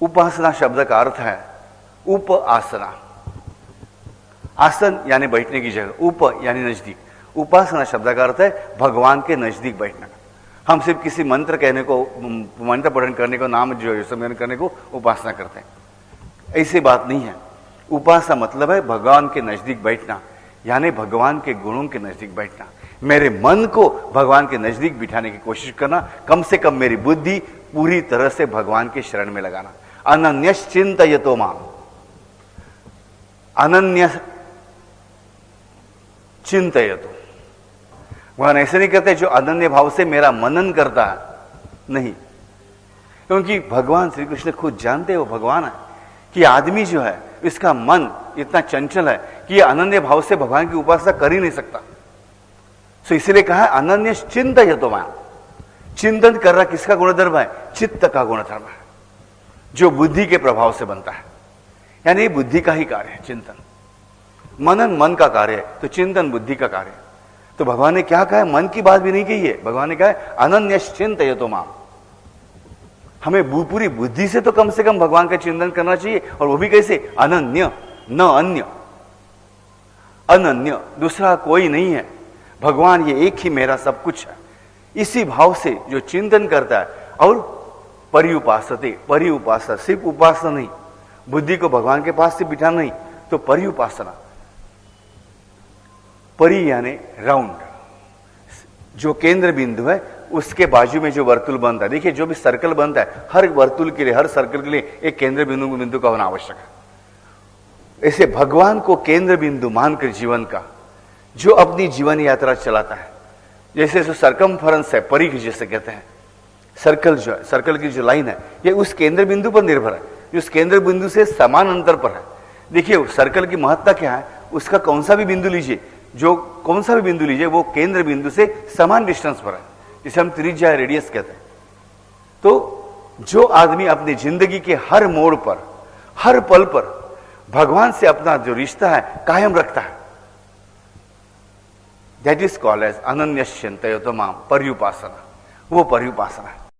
उपासना शब्द का अर्थ है उप आसना। आसन यानी बैठने की जगह, उप यानी नजदीक। उपासना शब्द का अर्थ है भगवान के नजदीक बैठना। हम सिर्फ किसी मंत्र कहने को, मंत्र पठन करने को, नाम जो स्मरण करने को उपासना करते हैं, ऐसी बात नहीं है। उपासना मतलब है भगवान के नजदीक बैठना, यानी भगवान के गुणों के नजदीक बैठना। मेरे मन को भगवान के नजदीक बिठाने की कोशिश करना, कम से कम मेरी बुद्धि पूरी तरह से भगवान के शरण में लगाना। अनन्यश्चिन्तयतो माम, अनन्य चिंतयतो। भगवान ऐसे नहीं कहते जो अनन्य भाव से मेरा मनन करता है, नहीं, क्योंकि भगवान श्री कृष्ण खुद जानते हो भगवान है कि आदमी जो है इसका मन इतना चंचल है कि यह अनन्य भाव से भगवान की उपासना कर ही नहीं सकता। तो इसलिए कहा अनन्य चिंतयतो माम। चिंतन कर रहा किसका गुणधर्म है? चित्त का गुणधर्म है, जो बुद्धि के प्रभाव से बनता है, यानी बुद्धि का ही कार्य है चिंतन। मनन मन का कार्य है, तो चिंतन बुद्धि का कार्य है। तो भगवान ने क्या कहा है? मन की बात भी नहीं कही है, भगवान ने कहा है अनन्यश्चिन्तयतो माम। हमें पूरी बुद्धि से तो कम भगवान का चिंतन करना चाहिए, और वो भी कैसे? अनन्य, न अन्य। अनन्य, दूसरा कोई नहीं है, भगवान ये एक ही मेरा सब कुछ है। इसी भाव से जो चिंतन करता है, और पर्युपासते, पर्युपासना, सिर्फ उपासना नहीं, बुद्धि को भगवान के पास से बिठाना नहीं, तो पर्युपासना। परि यानी राउंड, जो केंद्र बिंदु है उसके बाजू में जो वर्तुल बनता है। देखिए जो भी सर्कल बनता है, हर वर्तुल के लिए, हर सर्कल के लिए एक केंद्र बिंदु का होना आवश्यक है। ऐसे भगवान को केंद्र बिंदु मानकर जीवन का जो अपनी जीवन यात्रा चलाता है, जैसे जो सर्कमफरेंस है, परिघ जैसे कहते हैं, सर्कल जो है, सर्कल की जो लाइन है, ये उस केंद्र बिंदु पर निर्भर है, जो उस केंद्र बिंदु से समान अंतर पर है। देखिए सर्कल की महत्ता क्या है? उसका कौन सा भी बिंदु लीजिए, जो कौन सा भी बिंदु लीजिए, वो केंद्र बिंदु से समान डिस्टेंस पर है, जिसे हम त्रिज्या रेडियस कहते हैं। तो जो आदमी अपनी जिंदगी के हर मोड़ पर, हर पल पर भगवान से अपना जो रिश्ता है कायम रखता है, दैट इज कॉल्ड एज अनन्यश्चिन्तयतो माम, पर्युपासना। वो पर्युपासना है।